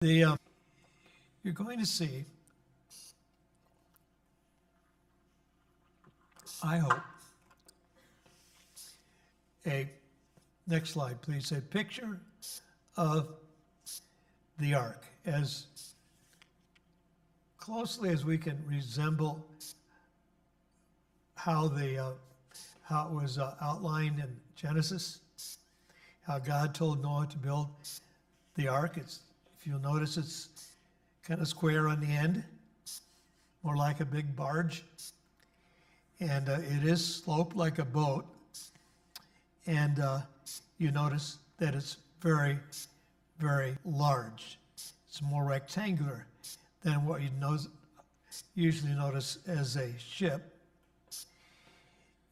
The You're going to see, I hope, next slide please, a picture of the ark as closely as we can resemble how it was outlined in Genesis, how God told Noah to build the ark. If you'll notice, it's kind of square on the end, more like a big barge. And it is sloped like a boat. And you notice that it's very, very large. It's more rectangular than what you usually notice as a ship.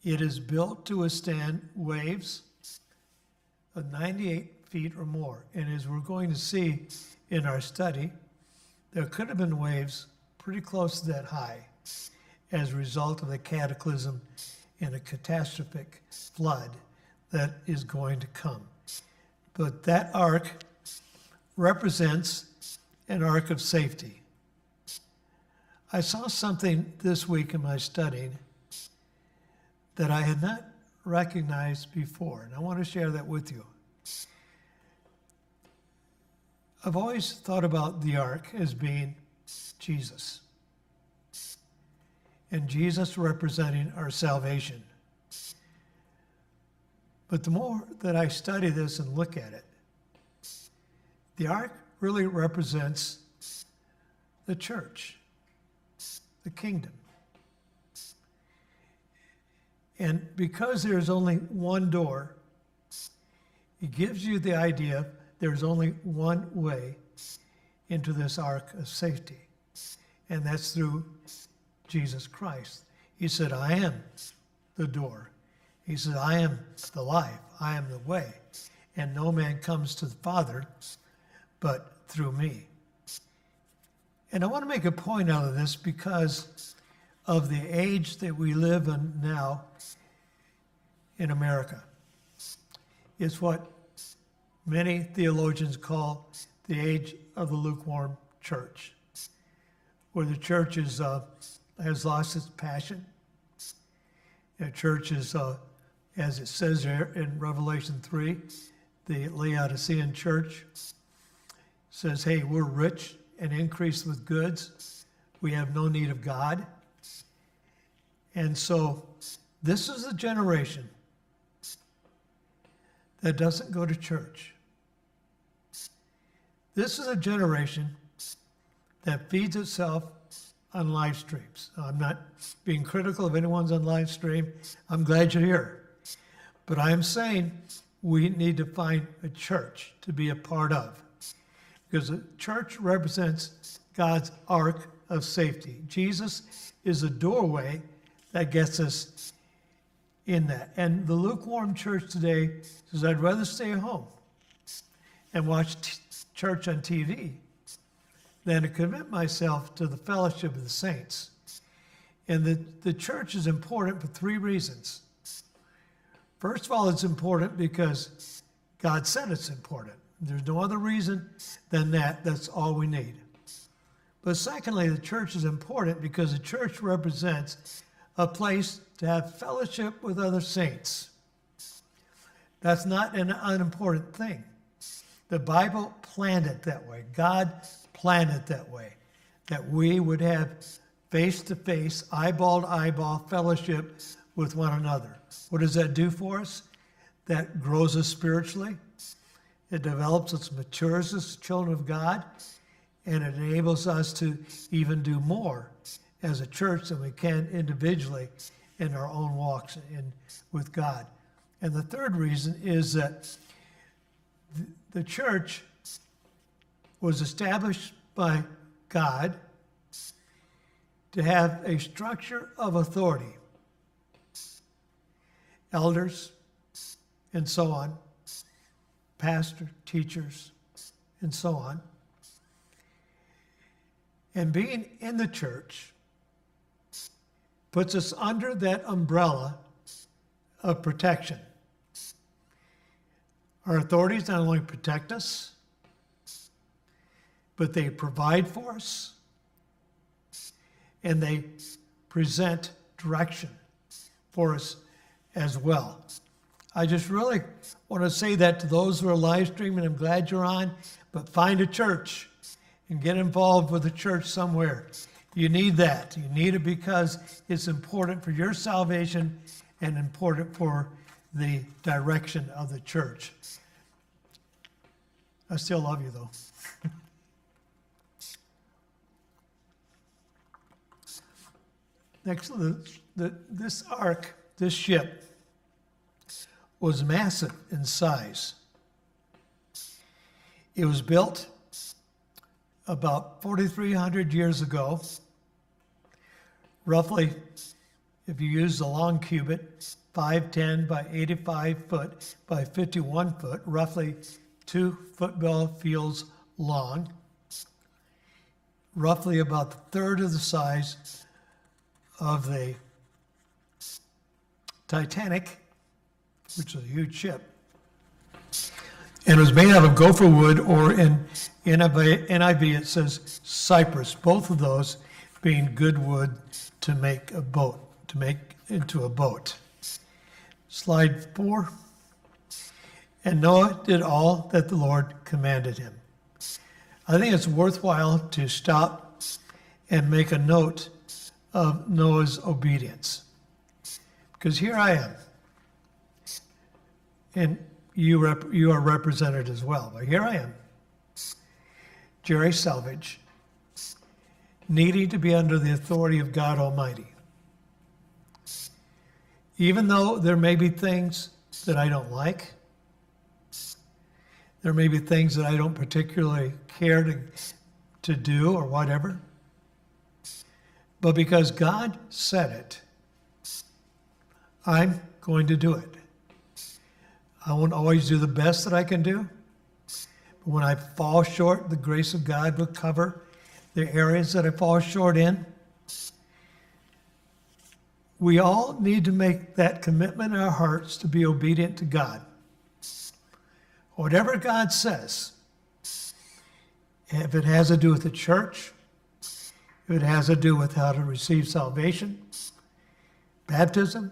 It is built to withstand waves of 98 feet or more. And as we're going to see in our study, there could have been waves pretty close to that high as a result of the cataclysm and a catastrophic flood that is going to come. But that ark represents an ark of safety. I saw something this week in my studying that I had not recognized before, and I want to share that with you. I've always thought about the ark as being Jesus, and Jesus representing our salvation. But the more that I study this and look at it, the ark really represents the church, the kingdom. And because there's only one door, it gives you the idea there's only one way into this ark of safety, and that's through Jesus Christ. He said, I am the door. He said, I am the life. I am the way. And no man comes to the Father but through me. And I want to make a point out of this because of the age that we live in now in America. It's what many theologians call the age of the lukewarm church, where the church has lost its passion. The church is, as it says there in Revelation 3, the Laodicean church says, hey, we're rich and increased with goods. We have no need of God. And so this is a generation that doesn't go to church. This is a generation that feeds itself on live streams. I'm not being critical of anyone's on live stream. I'm glad you're here. But I'm saying we need to find a church to be a part of, because the church represents God's ark of safety. Jesus is a doorway that gets us in that. And the lukewarm church today says, I'd rather stay at home and watch church on TV than to commit myself to the fellowship of the saints. And the church is important for three reasons. First of all, it's important because God said it's important. There's no other reason than that. That's all we need. But secondly, the church is important because the church represents a place to have fellowship with other saints. That's not an unimportant thing. The Bible planned it that way. God planned it that way, that we would have face-to-face, eyeball-to-eyeball fellowship with one another. What does that do for us? That grows us spiritually. It develops us, matures us, children of God, and it enables us to even do more as a church than we can individually in our own walks with God. And the third reason is that the church was established by God to have a structure of authority. Elders, and so on, pastor, teachers, and so on. And being in the church puts us under that umbrella of protection. Our authorities not only protect us, but they provide for us and they present direction for us as well. I just really want to say that to those who are live streaming. I'm glad you're on, but find a church and get involved with a church somewhere. You need that. You need it because it's important for your salvation and important for the direction of the church. I still love you, though. Next, this ark, this ship, was massive in size. It was built about 4,300 years ago. Roughly, if you use the long cubit, 510 by 85 foot by 51 foot, roughly 2 football fields long, roughly about a third of the size of the Titanic, which is a huge ship. And it was made out of gopher wood, or in NIV it says cypress, both of those being good wood to make a boat, to make into a boat. Slide 4. And Noah did all that the Lord commanded him. I think it's worthwhile to stop and make a note of Noah's obedience. Because here I am. And you are represented as well. But here I am, Jerry Selvidge, needing to be under the authority of God Almighty. Even though there may be things that I don't like, there may be things that I don't particularly care to do or whatever, but because God said it, I'm going to do it. I won't always do the best that I can do, but when I fall short, the grace of God will cover the areas that I fall short in. We all need to make that commitment in our hearts to be obedient to God. Whatever God says, if it has to do with the church, if it has to do with how to receive salvation, baptism,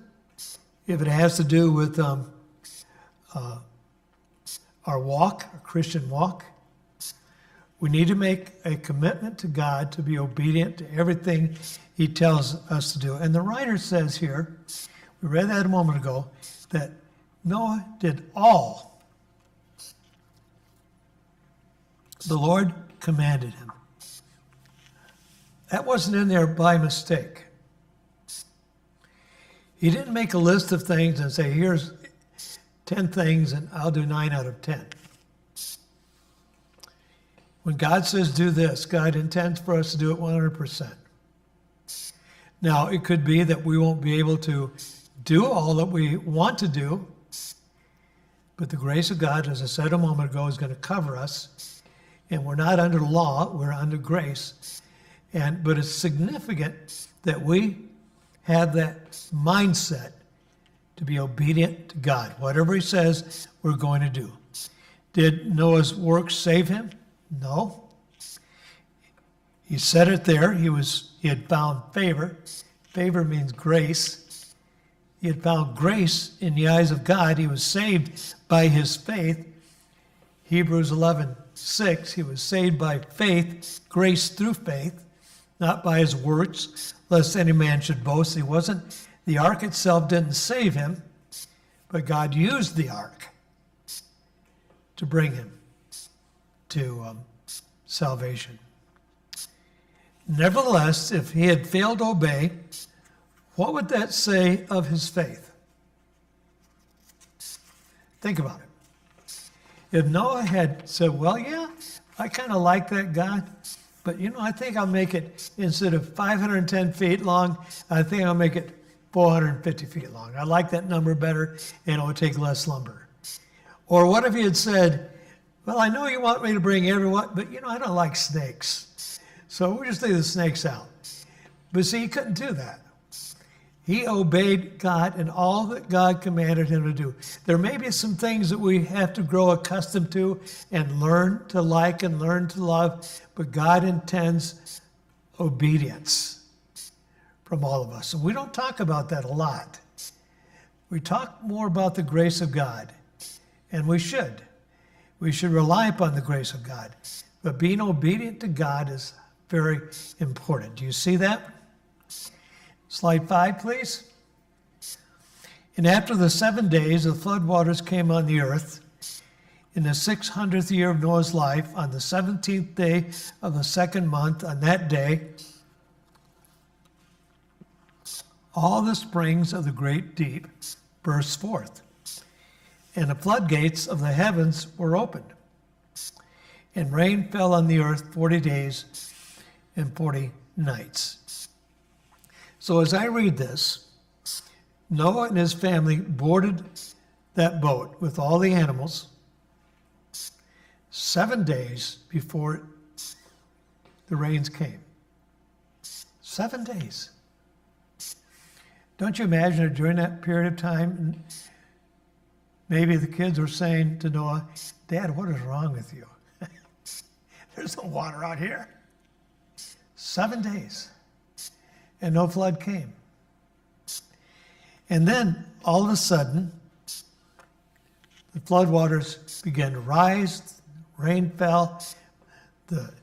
if it has to do with our walk, our Christian walk, we need to make a commitment to God to be obedient to everything He tells us to do. And the writer says here, we read that a moment ago, that Noah did all the Lord commanded him. That wasn't in there by mistake. He didn't make a list of things and say, here's 10 things and I'll do 9 out of 10. When God says do this, God intends for us to do it 100%. Now, it could be that we won't be able to do all that we want to do, but the grace of God, as I said a moment ago, is going to cover us. And we're not under law, we're under grace. But it's significant that we have that mindset to be obedient to God. Whatever He says, we're going to do. Did Noah's work save him? No. He said it there. He had found favor. Favor means grace. He had found grace in the eyes of God. He was saved by his faith. Hebrews 11:6. He was saved by faith, grace through faith, not by his works, lest any man should boast. The ark itself didn't save him, but God used the ark to bring him to salvation. Nevertheless, if he had failed to obey, what would that say of his faith? Think about it. If Noah had said, well, yeah, I kind of like that God, but I think I'll make it, instead of 510 feet long, I think I'll make it 450 feet long. I like that number better, and it would take less lumber. Or what if he had said, well, I know you want me to bring everyone, but I don't like snakes. So we'll just leave the snakes out. But see, he couldn't do that. He obeyed God in all that God commanded him to do. There may be some things that we have to grow accustomed to and learn to like and learn to love, but God intends obedience from all of us. And we don't talk about that a lot. We talk more about the grace of God, and we should. We should rely upon the grace of God. But being obedient to God is very important. Do you see that? Slide 5, please. And after the 7 days, the floodwaters came on the earth. In the 600th year of Noah's life, on the 17th day of the second month, on that day, all the springs of the great deep burst forth, and the floodgates of the heavens were opened, and rain fell on the earth 40 days and 40 nights. So as I read this, Noah and his family boarded that boat with all the animals 7 days before the rains came. 7 days. Don't you imagine that during that period of time, maybe the kids were saying to Noah, "Dad, what is wrong with you? There's no water out here." 7 days. And no flood came. And then, all of a sudden, the floodwaters began to rise, rain fell, the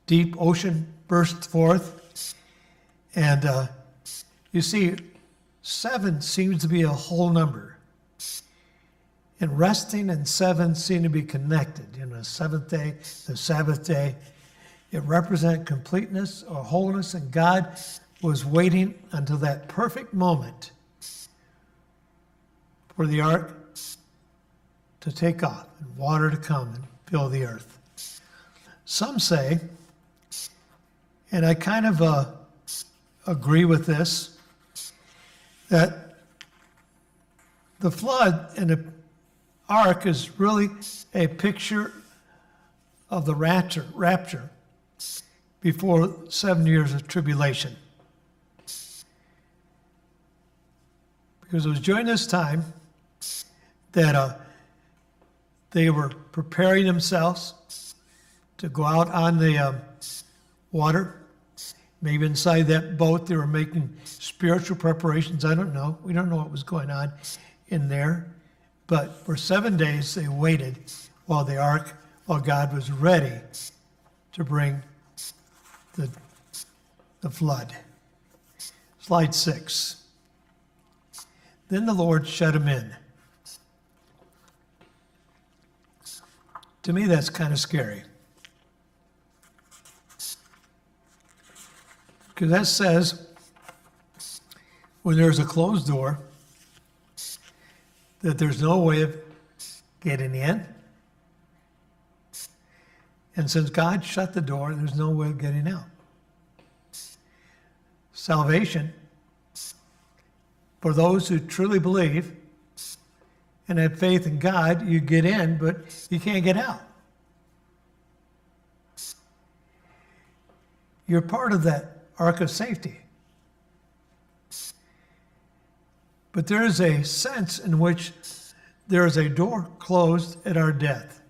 deep ocean burst forth, and you see, 7 seems to be a whole number. And resting and 7 seem to be connected. You know, the seventh day, the Sabbath day, it represents completeness or wholeness, and God was waiting until that perfect moment for the ark to take off and water to come and fill the earth. Some say, and I kind of agree with this, that the flood and the ark is really a picture of the rapture before 7 years of tribulation. Because it was during this time that they were preparing themselves to go out on the water. Maybe inside that boat they were making spiritual preparations. I don't know. We don't know what was going on in there. But for 7 days they waited while God was ready to bring the flood. Slide 6. Then the Lord shut him in. To me, that's kind of scary. Because that says, when there's a closed door, that there's no way of getting in. And since God shut the door, there's no way of getting out. Salvation, for those who truly believe and have faith in God, you get in, but you can't get out. You're part of that ark of safety. But there is a sense in which there is a door closed at our death.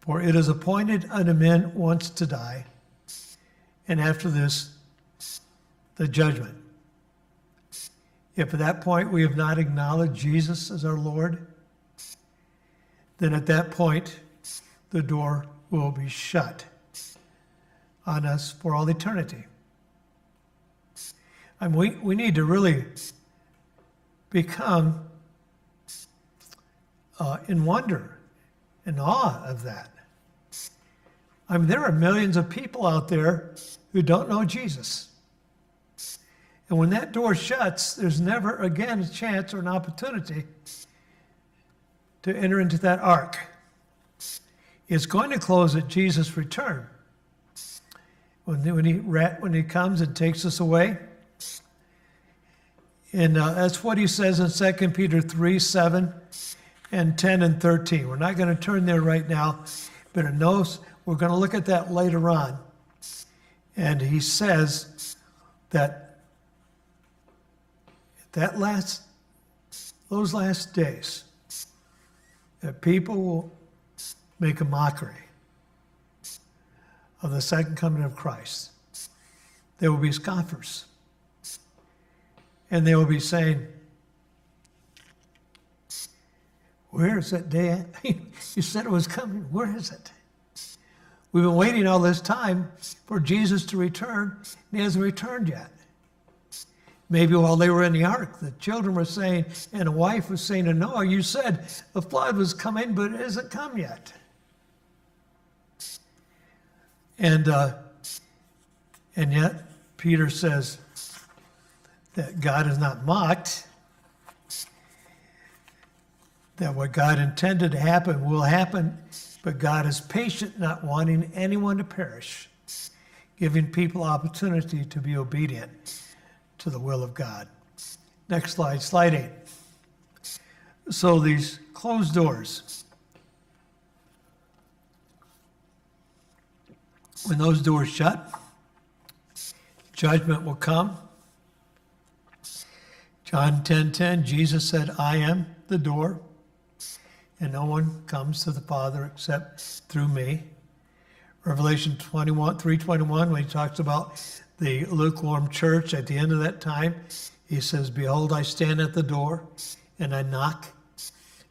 For it is appointed unto men once to die, and after this, the judgment. If at that point we have not acknowledged Jesus as our Lord, then at that point, the door will be shut on us for all eternity. And we need to really become in wonder, in awe of that. I mean, there are millions of people out there who don't know Jesus. And when that door shuts, there's never again a chance or an opportunity to enter into that ark. It's going to close at Jesus' return. When he comes and takes us away. And that's what he says in 2 Peter 3, 7, and 10 and 13. We're not going to turn there right now, but it knows we're going to look at that later on. And he says, that those last days, that people will make a mockery of the second coming of Christ. There will be scoffers. And they will be saying, where is that day? You said it was coming. Where is it? We've been waiting all this time for Jesus to return, and he hasn't returned yet. Maybe while they were in the ark, the children were saying, and the wife was saying to Noah, you said the flood was coming, but it hasn't come yet. And yet, Peter says that God is not mocked, that what God intended to happen will happen, but God is patient, not wanting anyone to perish, giving people opportunity to be obedient to the will of God. Next slide, slide 8. So these closed doors, when those doors shut, judgment will come. John 10:10, Jesus said, I am the door, and no one comes to the Father except through me. Revelation 3:21, when he talks about the lukewarm church at the end of that time, he says, behold, I stand at the door and I knock.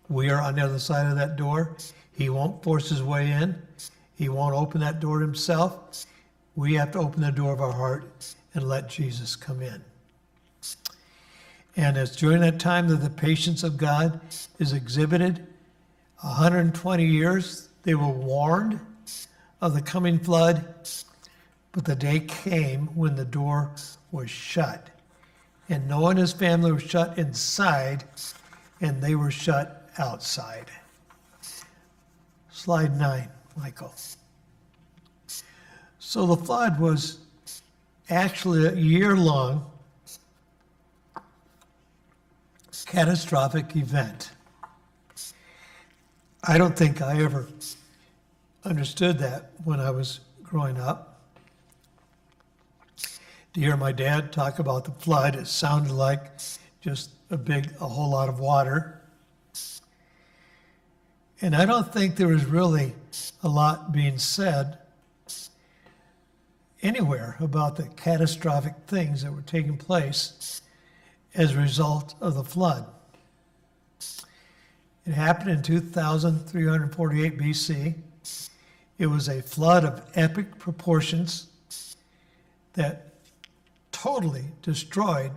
We are on the other side of that door. He won't force his way in. He won't open that door himself. We have to open the door of our heart and let Jesus come in. And it's during that time that the patience of God is exhibited. 120 years, they were warned of the coming flood, but the day came when the door was shut. And Noah and his family were shut inside, and they were shut outside. Slide 9, Michael. So the flood was actually a year-long catastrophic event. I don't think I ever understood that when I was growing up. To hear my dad talk about the flood, it sounded like just a whole lot of water. And I don't think there was really a lot being said anywhere about the catastrophic things that were taking place as a result of the flood. It happened in 2348 BC. It was a flood of epic proportions that totally destroyed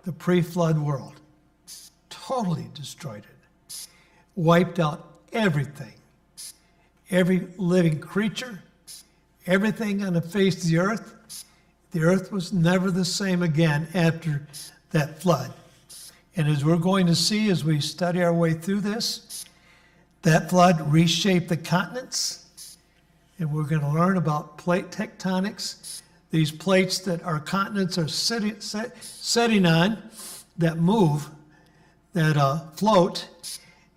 the pre-flood world. Totally destroyed it. Wiped out everything. Every living creature, everything on the face of the earth. The earth was never the same again after that flood. And as we're going to see as we study our way through this, that flood reshaped the continents. And we're going to learn about plate tectonics, these plates that our continents are sitting on, that move, that float.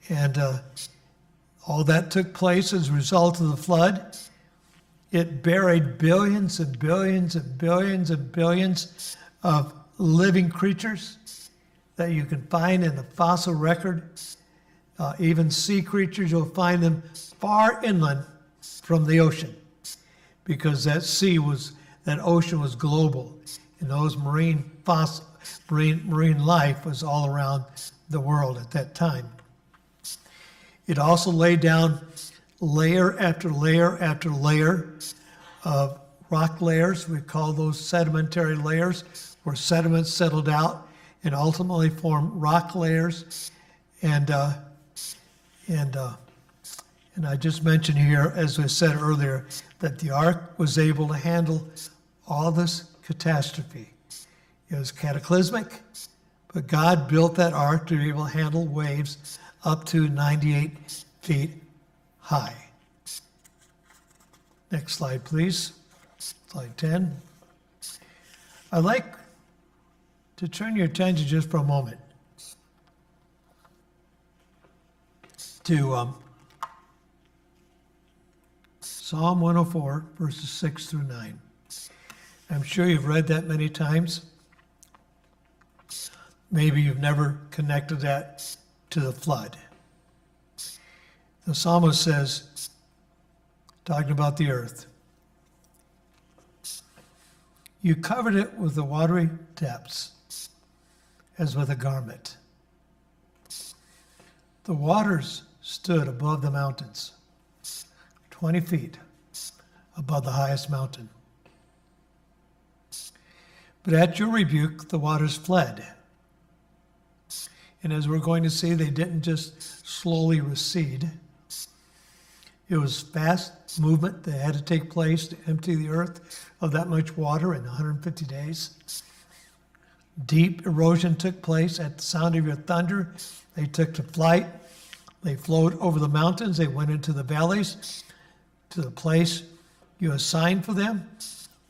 And all that took place as a result of the flood. It buried billions and billions and billions and billions of living creatures that you can find in the fossil record. Even sea creatures, you'll find them far inland from the ocean, because that ocean was global, and those marine life was all around the world at that time. It also laid down layer after layer after layer of rock layers. We call those sedimentary layers, where sediments settled out and ultimately formed rock layers. And I just mentioned here, as I said earlier, that the ark was able to handle all this catastrophe. It was cataclysmic, but God built that ark to be able to handle waves up to 98 feet high. Next slide, please. Slide 10. I'd like to turn your attention just for a moment to Psalm 104, verses 6 through 9. I'm sure you've read that many times. Maybe you've never connected that to the flood. The psalmist says, talking about the earth, you covered it with the watery depths as with a garment. The waters stood above the mountains, 20 feet above the highest mountain. But at your rebuke, the waters fled. And as we're going to see, they didn't just slowly recede. It was fast movement that had to take place to empty the earth of that much water in 150 days. Deep erosion took place at the sound of your thunder. They took to flight. They flowed over the mountains. They went into the valleys to the place you assigned for them.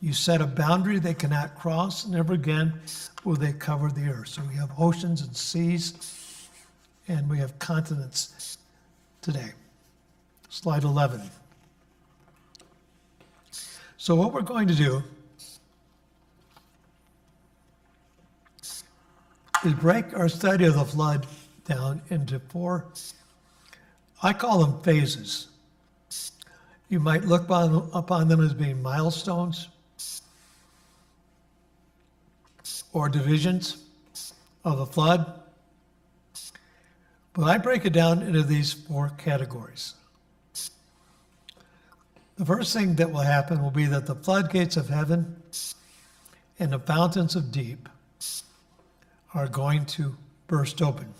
You set a boundary they cannot cross. Never again will they cover the earth. So we have oceans and seas, and we have continents today. Slide 11. So what we're going to do is break our study of the flood down into 4, I call them phases. You might look upon them as being milestones or divisions of the flood. But I break it down into these 4 categories. The first thing that will happen will be that the floodgates of heaven and the fountains of deep are going to burst open.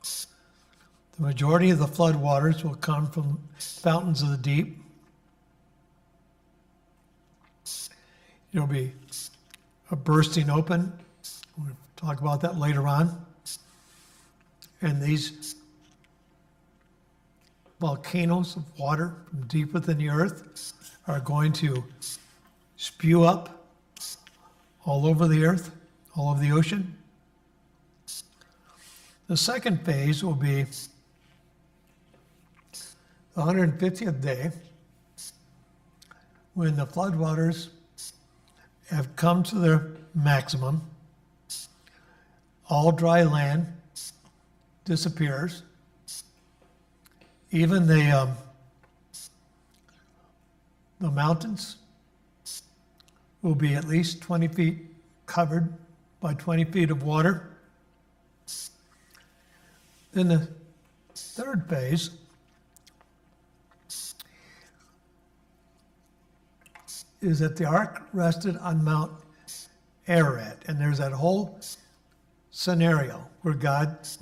The majority of the flood waters will come from fountains of the deep. It'll be a bursting open. We'll talk about that later on. And these volcanoes of water from deep within the earth are going to spew up all over the earth, all over the ocean. The second phase will be the 150th day, when the floodwaters have come to their maximum. All dry land disappears. Even the mountains will be at least 20 feet covered by 20 feet of water. Then the third phase is that the ark rested on Mount Ararat, and there's that whole scenario where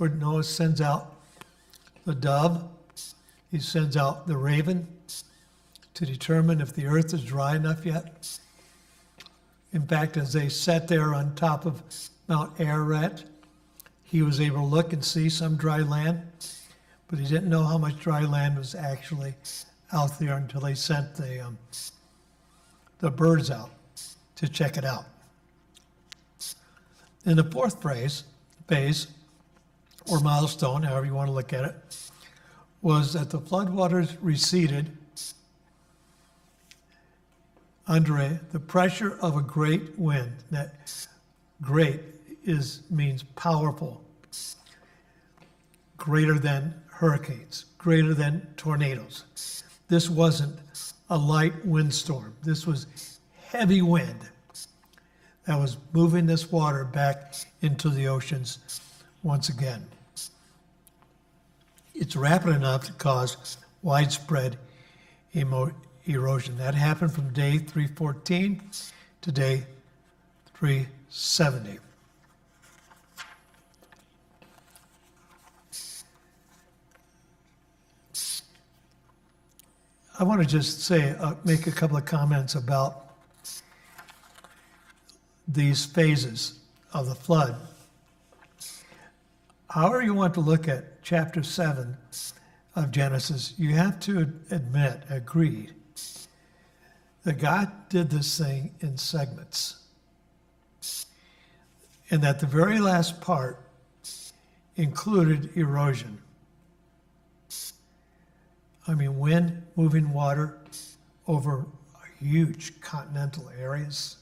Noah sends out the dove, he sends out the raven to determine if the earth is dry enough yet. In fact, as they sat there on top of Mount Ararat, he was able to look and see some dry land, but he didn't know how much dry land was actually out there until they sent the birds out to check it out. In the fourth phase, or milestone, however you want to look at it, was that the floodwaters receded under the pressure of a great wind. That great means powerful, greater than hurricanes, greater than tornadoes. This wasn't a light windstorm. This was heavy wind that was moving this water back into the oceans once again. It's rapid enough to cause widespread erosion. That happened from day 314 to day 370. I want to just say, make a couple of comments about these phases of the flood. However you want to look at chapter 7 of Genesis, you have to agree, that God did this thing in segments. And that the very last part included erosion. I mean, wind moving water over a huge continental areas.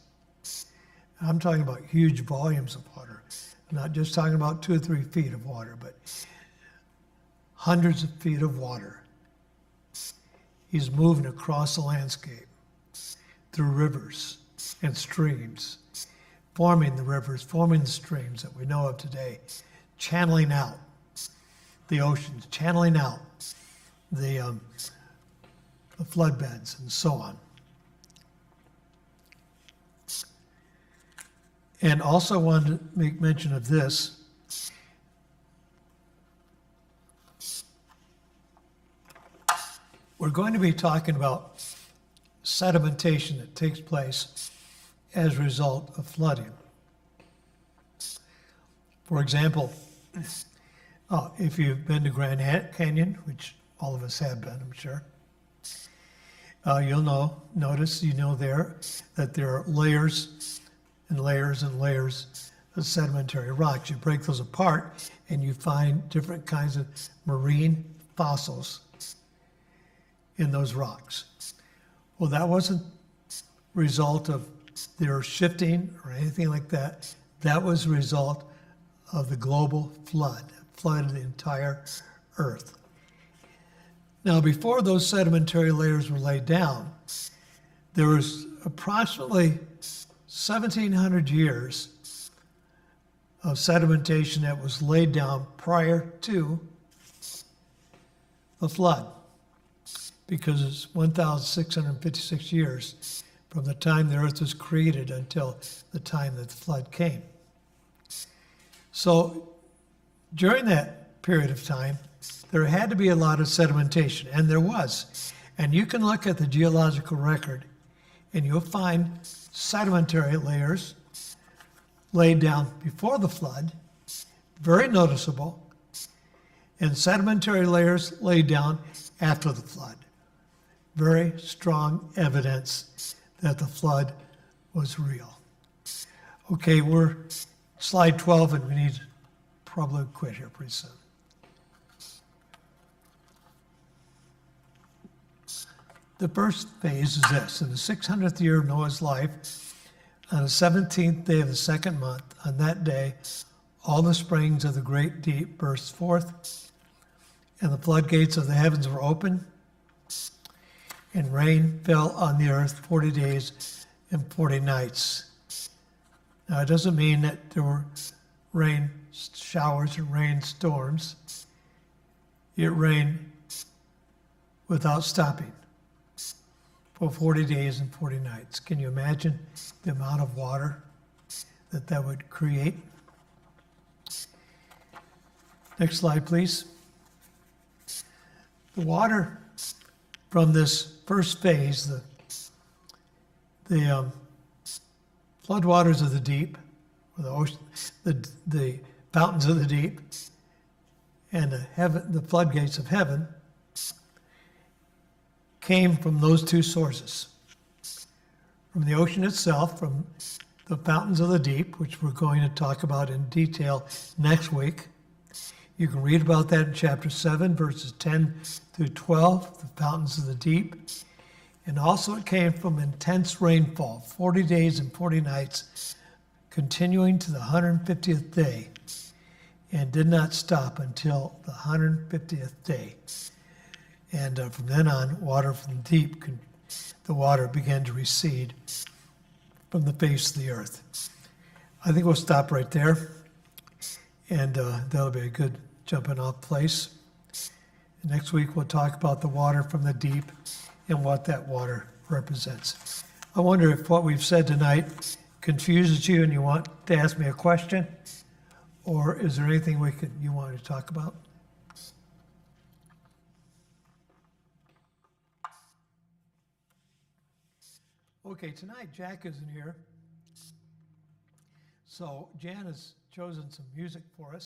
I'm talking about huge volumes of water. I'm not just talking about 2 or 3 feet of water, but hundreds of feet of water. He's moving across the landscape through rivers and streams, forming the rivers, forming the streams that we know of today, channeling out the oceans, channeling out the floodbeds and so on. And also wanted to make mention of this. We're going to be talking about sedimentation that takes place as a result of flooding. For example, if you've been to Grand Canyon, which all of us have been, I'm sure, you'll notice there that there are layers and layers and layers of sedimentary rocks. You break those apart and you find different kinds of marine fossils in those rocks. Well, that wasn't a result of their shifting or anything like that. That was a result of the global flood. It flooded the entire earth. Now, before those sedimentary layers were laid down, there was approximately 1,700 years of sedimentation that was laid down prior to the flood, because it's 1,656 years from the time the earth was created until the time that the flood came. So during that period of time, there had to be a lot of sedimentation, and there was. And you can look at the geological record and you'll find sedimentary layers laid down before the flood, very noticeable, and sedimentary layers laid down after the flood. Very strong evidence that the flood was real. Okay, we're slide 12 and we need to probably quit here pretty soon. The first phase is this. In the 600th year of Noah's life, on the 17th day of the second month, on that day, all the springs of the great deep burst forth, and the floodgates of the heavens were opened, and rain fell on the earth 40 days and 40 nights. Now, it doesn't mean that there were rain showers or rain storms. It rained without stopping for 40 days and 40 nights. Can you imagine the amount of water that would create? Next slide, please. The water from this first phase, the floodwaters of the deep, or the ocean, the fountains of the deep, and the floodgates of heaven, came from those two sources. From the ocean itself, from the fountains of the deep, which we're going to talk about in detail next week. You can read about that in chapter 7, verses 10 through 12, the fountains of the deep. And also it came from intense rainfall, 40 days and 40 nights, continuing to the 150th day, and did not stop until the 150th day. And from then on, water from the deep, the water began to recede from the face of the earth. I think we'll stop right there, and that'll be a good jumping off place. And next week, we'll talk about the water from the deep and what that water represents. I wonder if what we've said tonight confuses you and you want to ask me a question, or is there anything you want to talk about? Okay, tonight Jack isn't here, so Jan has chosen some music for us.